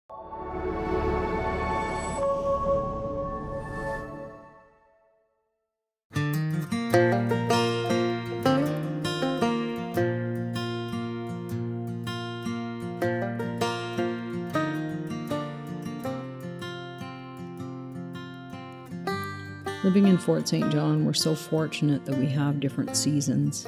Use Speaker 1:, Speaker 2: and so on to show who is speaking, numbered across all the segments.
Speaker 1: Living in Fort St. John, we're so fortunate that we have different seasons.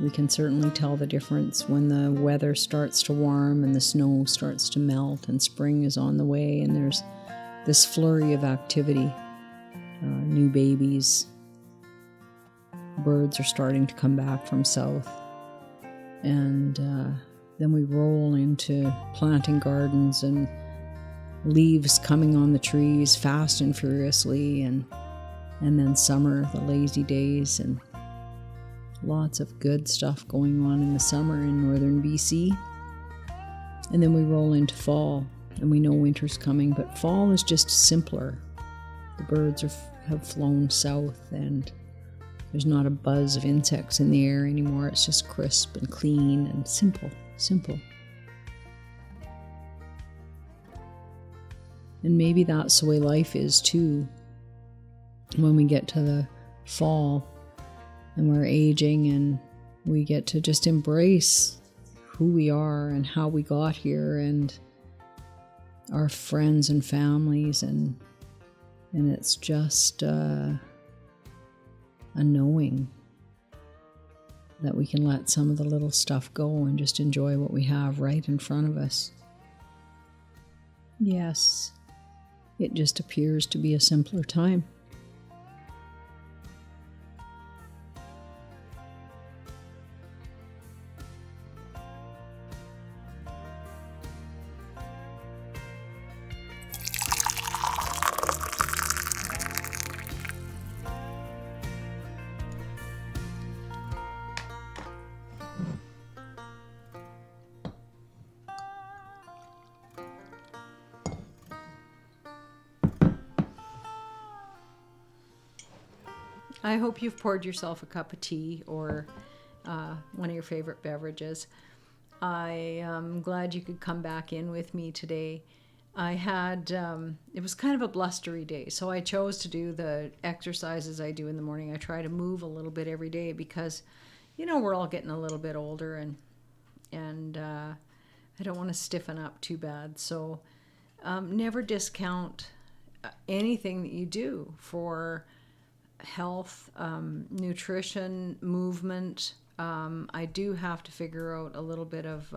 Speaker 1: We can certainly tell the difference when the weather starts to warm and the snow starts to melt and spring is on the way and there's this flurry of activity. New babies, birds are starting to come back from south. And then we roll into planting gardens and leaves coming on the trees fast and furiously, and then summer, the lazy days, and lots of good stuff going on in the summer in northern BC. And then we roll into fall, and we know winter's coming, but fall is just simpler. The birds have flown south, and there's not a buzz of insects in the air anymore. It's just crisp and clean and simple. And maybe that's the way life is too. When we get to the fall and we're aging and we get to just embrace who we are and how we got here and our friends and families, and it's just a knowing that we can let some of the little stuff go and just enjoy what we have right in front of us. Yes, it just appears to be a simpler time. I hope you've poured yourself a cup of tea or one of your favorite beverages. I am glad you could come back in with me today. I had, it was kind of a blustery day, so I chose to do the exercises I do in the morning. I try to move a little bit every day because, we're all getting a little bit older, and I don't want to stiffen up too bad. So never discount anything that you do for health, nutrition, movement. I do have to figure out a little bit of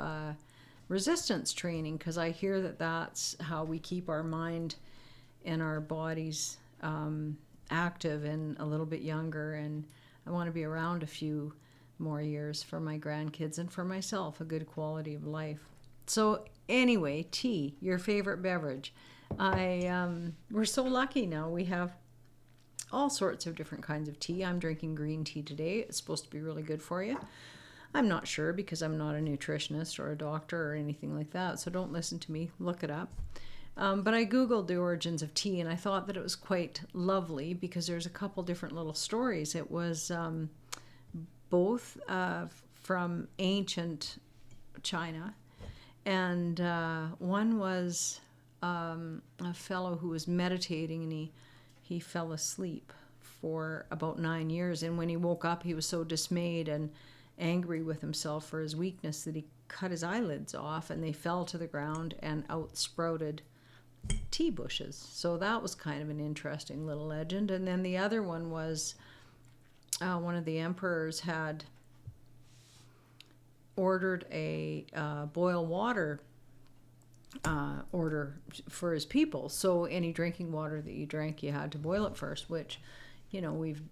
Speaker 1: resistance training, because I hear that that's how we keep our mind and our bodies active and a little bit younger. And I want to be around a few more years for my grandkids and for myself, a good quality of life. So anyway, tea, your favorite beverage. We're so lucky now. We have all sorts of different kinds of tea. I'm drinking green tea today. It's supposed to be really good for you. I'm not sure because I'm not a nutritionist or a doctor or anything like that, so don't listen to me. Look it up. But I Googled the origins of tea, and I thought that it was quite lovely because there's a couple different little stories. It was both from ancient China, and one was a fellow who was meditating, and he fell asleep for about 9 years, and when he woke up he was so dismayed and angry with himself for his weakness that he cut his eyelids off, and they fell to the ground and out sprouted tea bushes. So that was kind of an interesting little legend. And then the other one was one of the emperors had ordered a boil water order for his people. So any drinking water that you drank, you had to boil it first, which, we've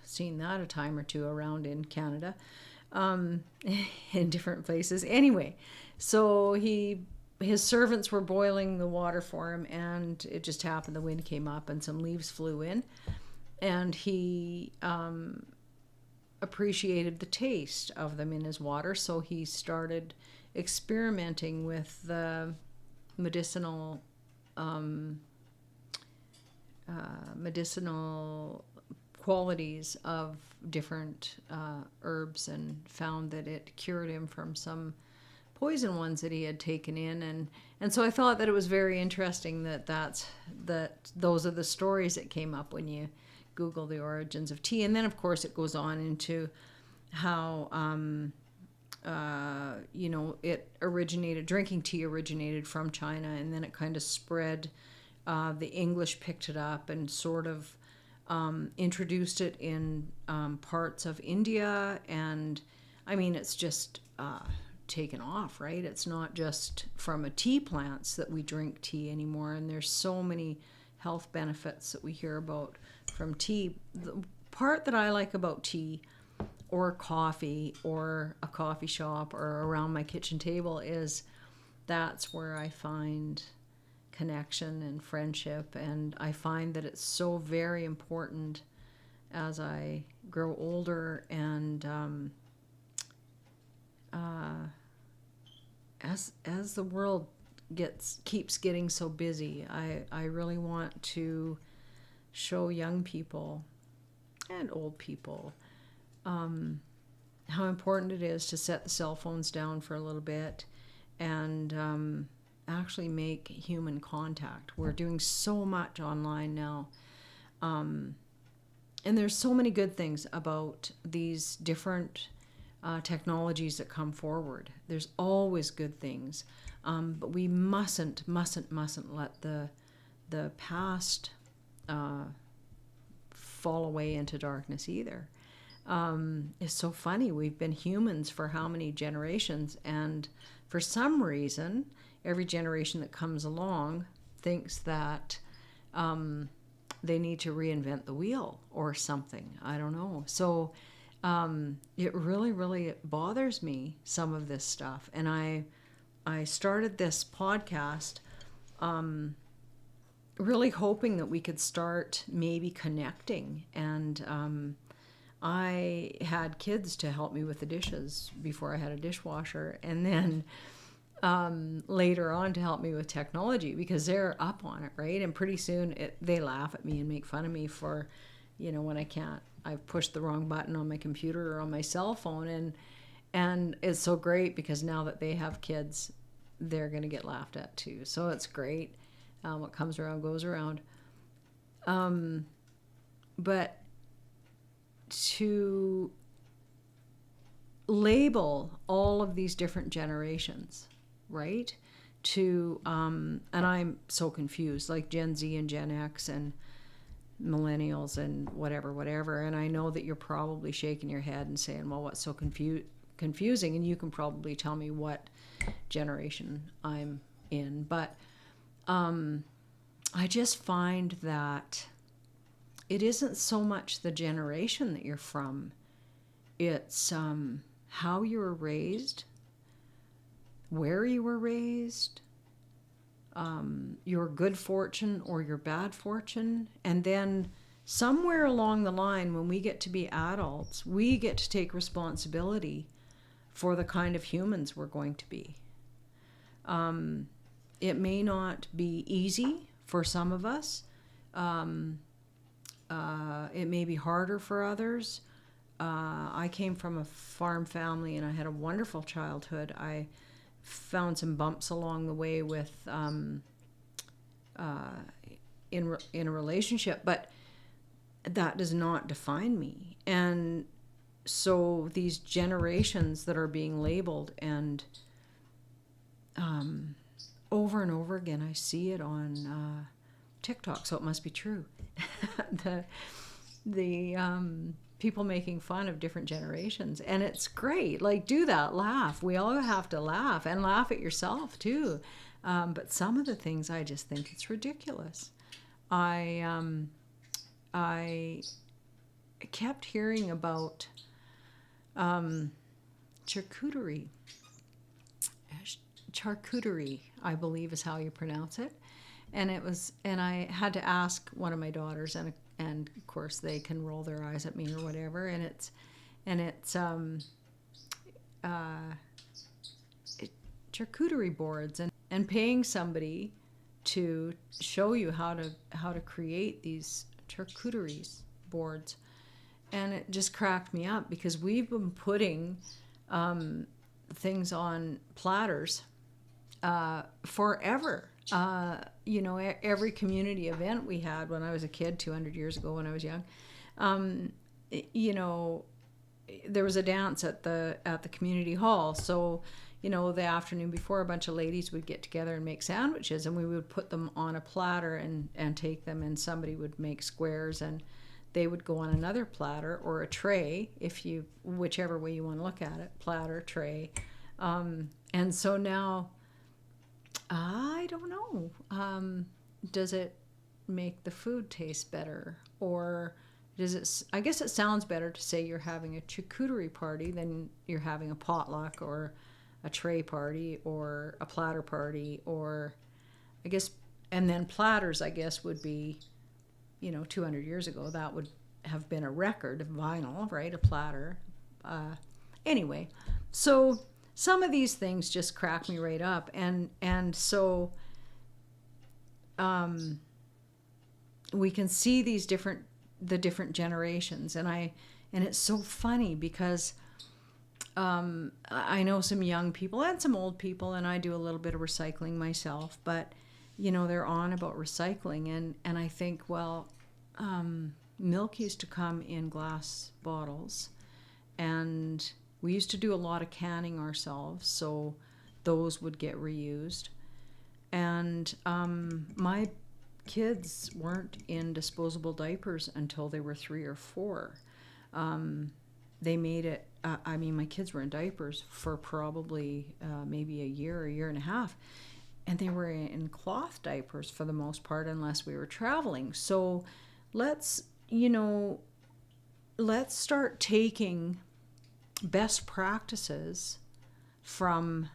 Speaker 1: seen that a time or two around in Canada, in different places. Anyway, so his servants were boiling the water for him, and it just happened the wind came up and some leaves flew in, and he appreciated the taste of them in his water, so he started experimenting with the medicinal qualities of different herbs, and found that it cured him from some poison ones that he had taken in, and so I thought that it was very interesting that those are the stories that came up when you Google the origins of tea. And then of course it goes on into how drinking tea originated from China, and then it kind of spread. The English picked it up and sort of introduced it in parts of India, and I mean it's just taken off, right? It's not just from a tea plants that we drink tea anymore, and there's so many health benefits that we hear about from tea. The part that I like about tea or coffee or a coffee shop or around my kitchen table is that's where I find connection and friendship, and I find that it's so very important as I grow older, and as the world keeps getting so busy, I really want to show young people and old people how important it is to set the cell phones down for a little bit and actually make human contact. We're doing so much online now. And there's so many good things about these different technologies that come forward. There's always good things. But we mustn't let the past fall away into darkness either. It's so funny. We've been humans for how many generations, and for some reason, every generation that comes along thinks that they need to reinvent the wheel or something. I don't know. So it really bothers me, some of this stuff. And I started this podcast really hoping that we could start maybe connecting. And I had kids to help me with the dishes before I had a dishwasher. And then later on to help me with technology, because they're up on it, right? And pretty soon they laugh at me and make fun of me for, when I've pushed the wrong button on my computer or on my cell phone. And it's so great because now that they have kids, they're going to get laughed at too. So it's great. What comes around goes around. But to label all of these different generations, right? And I'm so confused, like Gen Z and Gen X and millennials and whatever. And I know that you're probably shaking your head and saying, well, what's so confusing? And you can probably tell me what generation I'm in. But I just find that it isn't so much the generation that you're from. It's how you were raised, where you were raised, your good fortune or your bad fortune. And then somewhere along the line, when we get to be adults, we get to take responsibility for the kind of humans we're going to be. It may not be easy for some of us. It may be harder for others. I came from a farm family and I had a wonderful childhood. I found some bumps along the way with in a relationship, but that does not define me. And so these generations that are being labeled, and over and over again, I see it on TikTok, so it must be true. the people making fun of different generations, and it's great. Like, do that, laugh. We all have to laugh, and laugh at yourself too. But some of the things, I just think it's ridiculous. I kept hearing about charcuterie. Charcuterie, I believe is how you pronounce it. And I had to ask one of my daughters, and of course they can roll their eyes at me or whatever. And it's charcuterie boards, and paying somebody to show you how to create these charcuterie boards. And it just cracked me up, because we've been putting things on platters forever. Every community event we had when I was a kid, 200 years ago when I was young, there was a dance at the community hall. So, the afternoon before, a bunch of ladies would get together and make sandwiches, and we would put them on a platter and take them, and somebody would make squares, and they would go on another platter or a tray, whichever way you want to look at it, platter, tray. And so now, I don't know, does it make the food taste better? Or I guess it sounds better to say you're having a charcuterie party than you're having a potluck or a tray party or a platter party, or I guess, and then platters, I guess, would be, 200 years ago, that would have been a record of vinyl, right? A platter. Anyway, so some of these things just crack me right up. And so we can see the different generations. And it's so funny because I know some young people and some old people, and I do a little bit of recycling myself, but they're on about recycling, and I think, well, milk used to come in glass bottles, and we used to do a lot of canning ourselves, so those would get reused. And my kids weren't in disposable diapers until they were 3 or 4. They made it, my kids were in diapers for probably maybe a year and a half. And they were in cloth diapers for the most part, unless we were traveling. So let's start taking best practices from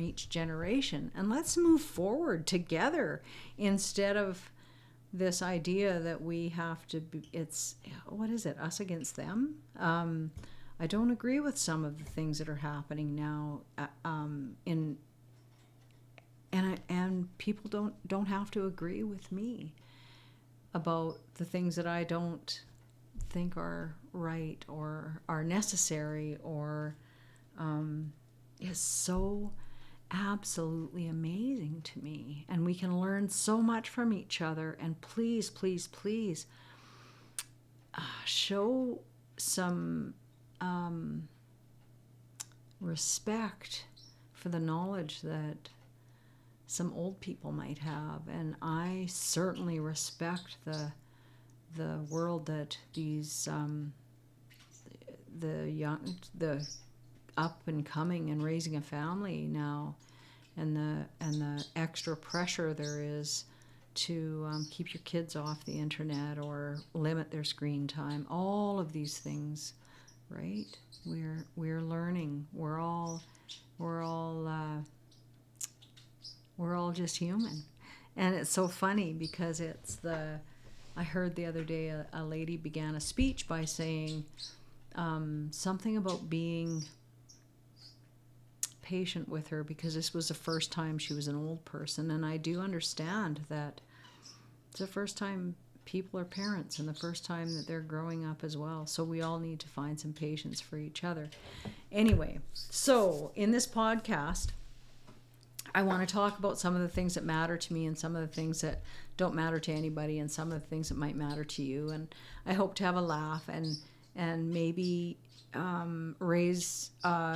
Speaker 1: each generation, and let's move forward together instead of this idea that we have to be, us against them. I don't agree with some of the things that are happening now, and people don't have to agree with me about the things that I don't think are right or are necessary or is so absolutely amazing to me. And we can learn so much from each other. And please, please, please show some respect for the knowledge that some old people might have, and I certainly respect the world that these the up and coming and raising a family now, and the extra pressure there is to keep your kids off the internet or limit their screen time. All of these things, right? We're learning. We're all just human. And it's so funny because I heard the other day a lady began a speech by saying something about being patient with her, because this was the first time she was an old person. And I do understand that it's the first time people are parents and the first time that they're growing up as well. So we all need to find some patience for each other. Anyway, so in this podcast, I want to talk about some of the things that matter to me and some of the things that don't matter to anybody and some of the things that might matter to you. And I hope to have a laugh and maybe raise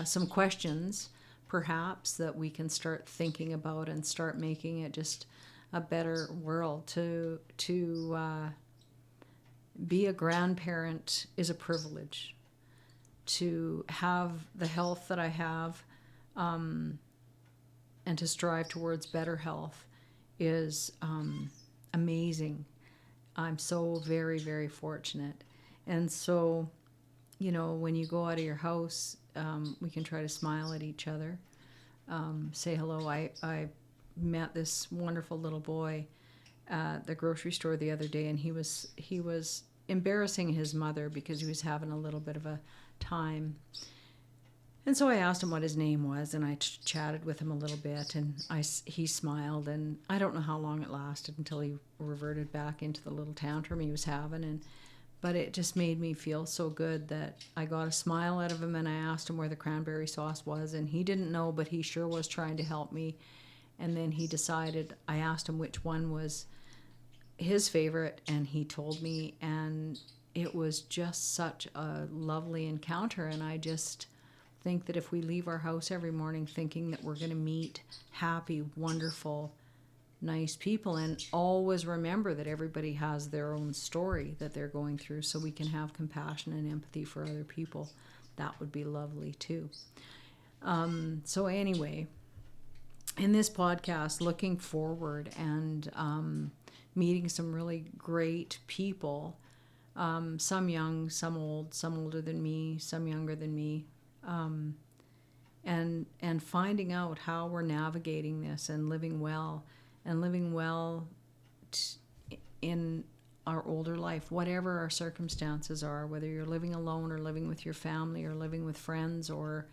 Speaker 1: some questions, perhaps, that we can start thinking about and start making it just a better world. To be a grandparent is a privilege. To have the health that I have, and to strive towards better health is amazing. I'm so very, very fortunate. And so, when you go out of your house, we can try to smile at each other, say hello. I met this wonderful little boy at the grocery store the other day, and he was embarrassing his mother because he was having a little bit of a time. And so I asked him what his name was, and I chatted with him a little bit, and he smiled, and I don't know how long it lasted until he reverted back into the little tantrum he was having. but it just made me feel so good that I got a smile out of him, and I asked him where the cranberry sauce was, and he didn't know, but he sure was trying to help me. And then he decided, I asked him which one was his favorite, and he told me, and it was just such a lovely encounter. And I just think that if we leave our house every morning thinking that we're going to meet happy, wonderful, nice people, and always remember that everybody has their own story that they're going through, so we can have compassion and empathy for other people, that would be lovely too. So anyway, in this podcast, looking forward and meeting some really great people, some young, some old, some older than me, some younger than me, and finding out how we're navigating this and living well in our older life, whatever our circumstances are, whether you're living alone or living with your family or living with friends or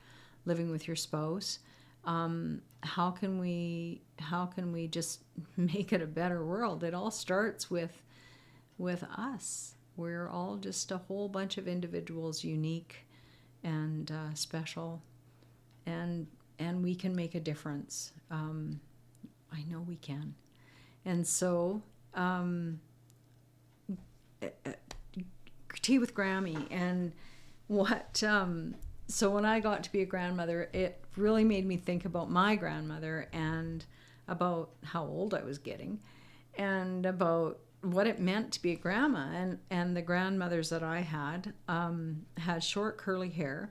Speaker 1: living with your spouse. How can we just make it a better world? It all starts with us. We're all just a whole bunch of individuals, unique and special, and we can make a difference. I know we can. And so tea with Grammy, and what so when I got to be a grandmother, it really made me think about my grandmother and about how old I was getting and about what it meant to be a grandma. And the grandmothers that I had short curly hair.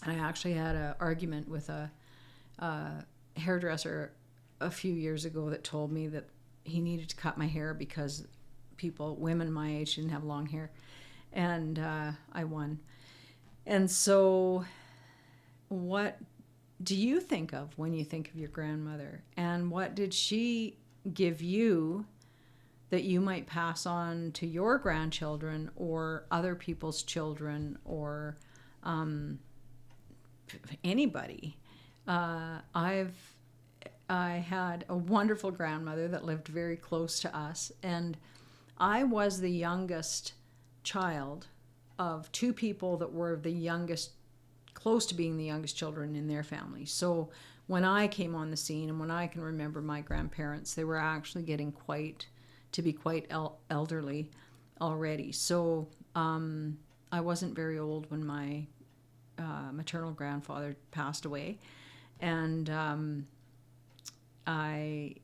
Speaker 1: And I actually had an argument with a hairdresser a few years ago that told me that he needed to cut my hair because women my age didn't have long hair. And I won. And so what do you think of when you think of your grandmother? And what did she give you that you might pass on to your grandchildren or other people's children or anybody? I had a wonderful grandmother that lived very close to us, and I was the youngest child of two people that were the youngest, close to being the youngest children in their family. So when I came on the scene, and when I can remember my grandparents, they were actually getting to be quite elderly already. So I wasn't very old when my maternal grandfather passed away, and I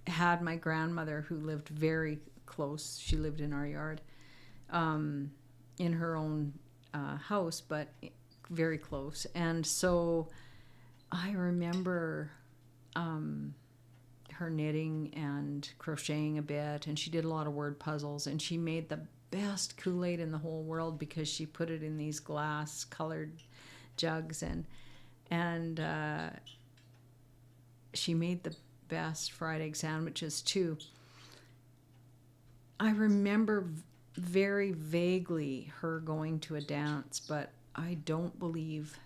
Speaker 1: had my grandmother who lived very close. She lived in our yard, in her own house, but very close. And so I remember her knitting and crocheting a bit, and she did a lot of word puzzles, and she made the best Kool-Aid in the whole world because she put it in these glass colored jugs, and she made the best fried egg sandwiches too. I remember very vaguely her going to a dance, but I don't believe,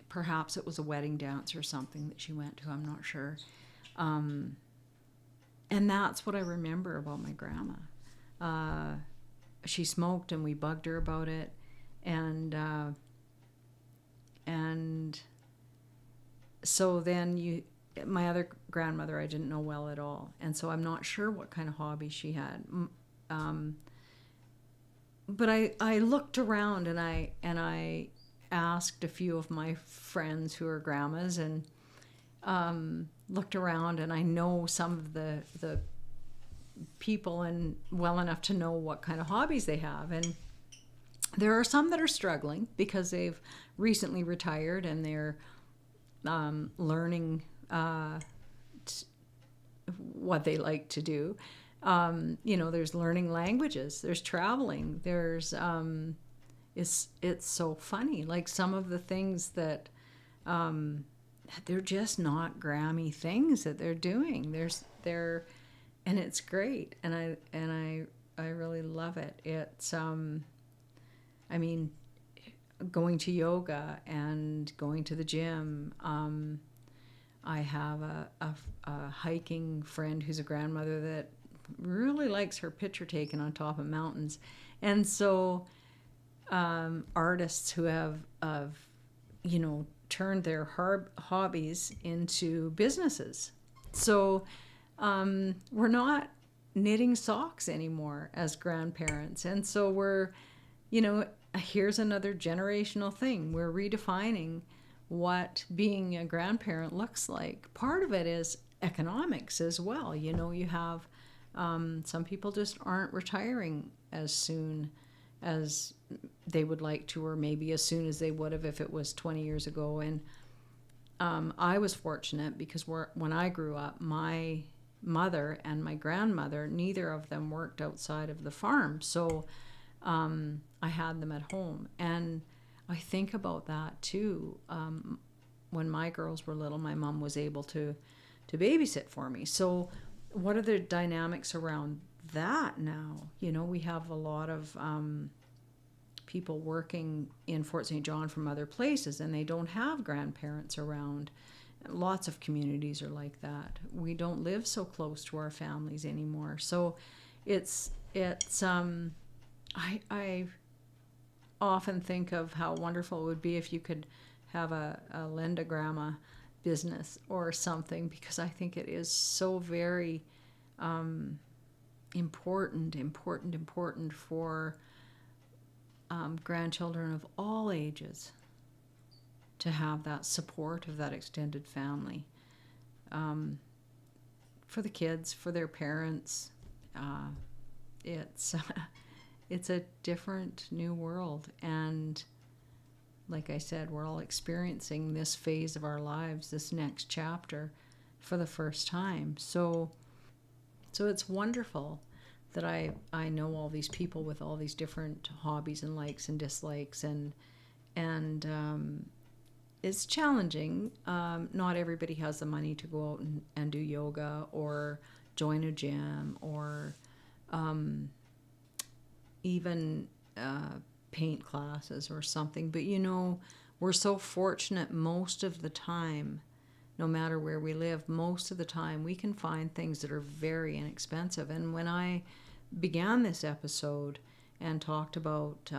Speaker 1: perhaps it was a wedding dance or something that she went to, I'm not sure. And that's what I remember about my grandma. She smoked, and we bugged her about it, and so then my other grandmother I didn't know well at all, and so I'm not sure what kind of hobby she had. But I looked around, and I asked a few of my friends who are grandmas, and looked around, and I know some of the people and well enough to know what kind of hobbies they have. And there are some that are struggling because they've recently retired and they're learning what they like to do. There's learning languages, there's traveling, there's it's so funny. Like some of the things that they're just not Grammy things that they're doing. And it's great, and I really love it. It's going to yoga and going to the gym. I have a hiking friend who's a grandmother that really likes her picture taken on top of mountains. And so artists who have turned their hobbies into businesses. So we're not knitting socks anymore as grandparents. And so we're, here's another generational thing. We're redefining what being a grandparent looks like. Part of it is economics as well. You have some people just aren't retiring as soon as they would like to, or maybe as soon as they would have if it was 20 years ago. And I was fortunate because when I grew up, my mother and my grandmother, neither of them worked outside of the farm. So I had them at home. And I think about that too. When my girls were little, my mom was able to babysit for me. So what are the dynamics around that now? We have a lot of people working in FortSt.John from other places, and they don't have grandparents around. Lots of communities are like that. We don't live so close to our families anymore. So it's I often think of how wonderful it would be if you could have a Linda Grandma business or something, because I think it is so very important for grandchildren of all ages to have that support of that extended family. For the kids, for their parents, it's a different new world. And like I said, we're all experiencing this phase of our lives, this next chapter, for the first time. So it's wonderful that I know all these people with all these different hobbies and likes and dislikes, and it's challenging. Not everybody has the money to go out and do yoga or join a gym or even paint classes or something. But we're so fortunate most of the time, no matter where we live, most of the time we can find things that are very inexpensive. And when I began this episode and talked about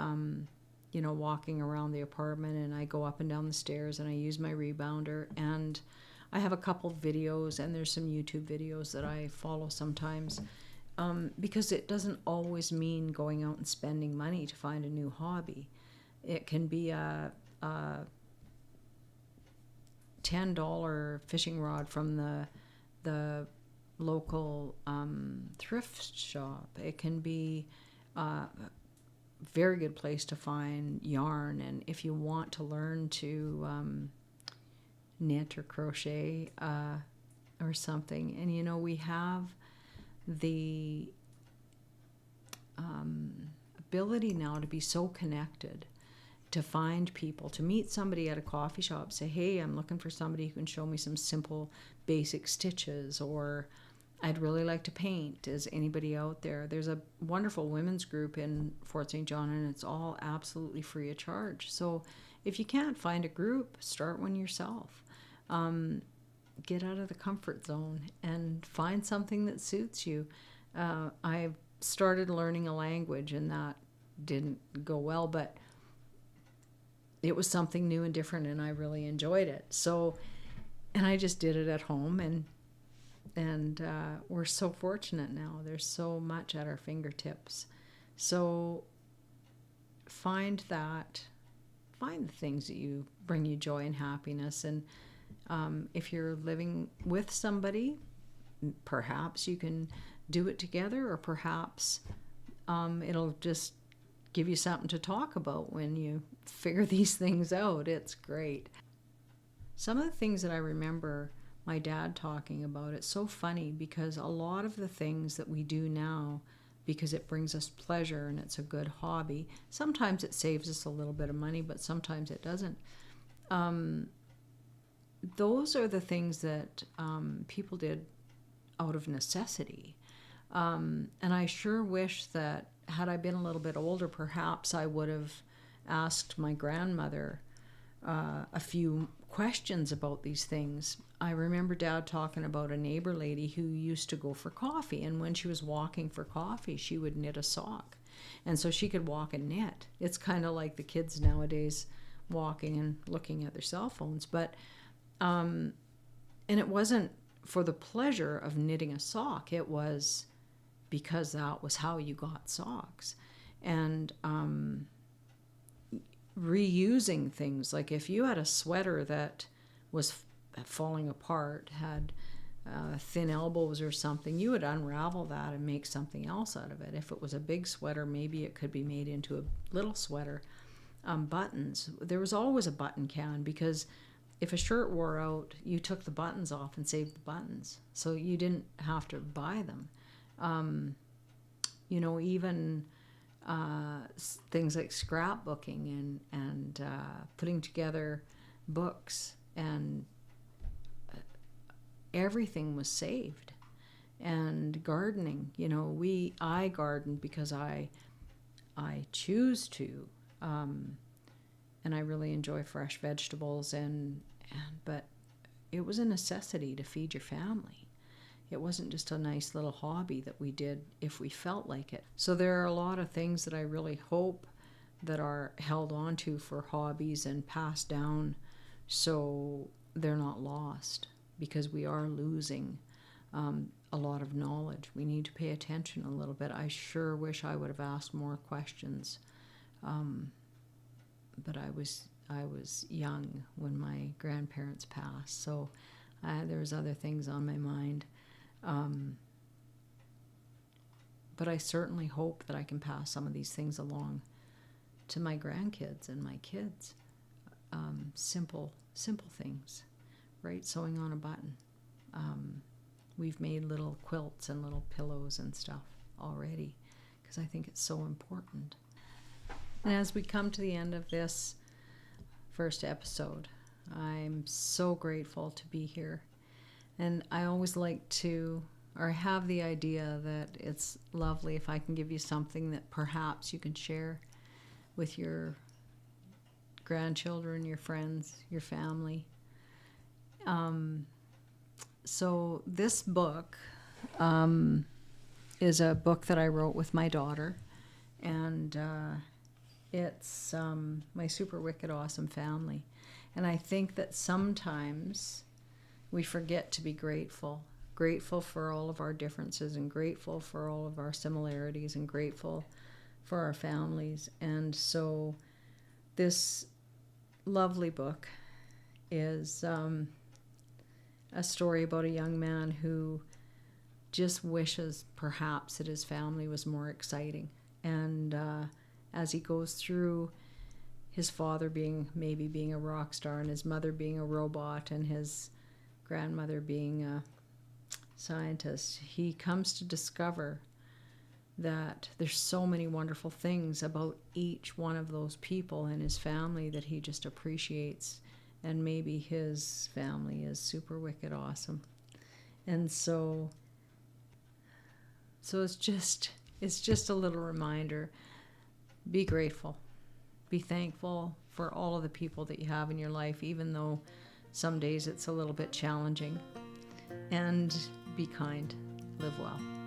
Speaker 1: walking around the apartment, and I go up and down the stairs and I use my rebounder, and I have a couple videos, and there's some YouTube videos that I follow sometimes, because it doesn't always mean going out and spending money to find a new hobby. It can be a $10 fishing rod from the local thrift shop. It can be a very good place to find yarn. And if you want to learn to knit or crochet or something, and we have the ability now to be so connected, to find people, to meet somebody at a coffee shop, say, hey, I'm looking for somebody who can show me some simple basic stitches, or I'd really like to paint. Is anybody out there? There's a wonderful women's group in FortSt.John, and it's all absolutely free of charge. So if you can't find a group, start one yourself. Get out of the comfort zone and find something that suits you. I started learning a language, and that didn't go well, but it was something new and different, and I really enjoyed it. So, and I just did it at home, and we're so fortunate now. There's so much at our fingertips. So find the things that bring you joy and happiness. And if you're living with somebody, perhaps you can do it together, or perhaps it'll just give you something to talk about when you figure these things out. It's great. Some of the things that I remember my dad talking about, it's so funny, because a lot of the things that we do now, because it brings us pleasure and it's a good hobby, sometimes it saves us a little bit of money, but sometimes it doesn't. Those are the things that people did out of necessity. And I sure wish that had I been a little bit older, perhaps I would have asked my grandmother a few questions about these things. I remember Dad talking about a neighbor lady who used to go for coffee, and when she was walking for coffee, she would knit a sock. And so she could walk and knit. It's kind of like the kids nowadays walking and looking at their cell phones. But, and it wasn't for the pleasure of knitting a sock. It was because that was how you got socks. And reusing things. Like if you had a sweater that was falling apart, had thin elbows or something, you would unravel that and make something else out of it. If it was a big sweater, maybe it could be made into a little sweater. Buttons. There was always a button can, because if a shirt wore out, you took the buttons off and saved the buttons. So you didn't have to buy them. Even things like scrapbooking and putting together books, and everything was saved. And gardening, I garden because I choose to, and I really enjoy fresh vegetables, but it was a necessity to feed your family. It wasn't just a nice little hobby that we did if we felt like it. So there are a lot of things that I really hope that are held on to for hobbies and passed down so they're not lost, because we are losing a lot of knowledge. We need to pay attention a little bit. I sure wish I would have asked more questions, but I was young when my grandparents passed, so there was other things on my mind. But I certainly hope that I can pass some of these things along to my grandkids and my kids. Simple things, right? Sewing on a button. We've made little quilts and little pillows and stuff already, because I think it's so important. And as we come to the end of this first episode, I'm so grateful to be here. And I always like to, or have the idea that it's lovely if I can give you something that perhaps you can share with your grandchildren, your friends, your family. So this book is a book that I wrote with my daughter, and it's My Super Wicked Awesome Family. And I think that sometimes we forget to be grateful for all of our differences, and grateful for all of our similarities, and grateful for our families. And so this lovely book is a story about a young man who just wishes perhaps that his family was more exciting. And as he goes through his father being a rock star, and his mother being a robot, and his grandmother being a scientist, he comes to discover that there's so many wonderful things about each one of those people in his family that he just appreciates. And maybe his family is super wicked awesome. And so it's just a little reminder. Be grateful. Be thankful for all of the people that you have in your life, even though some days it's a little bit challenging. And be kind. Live well.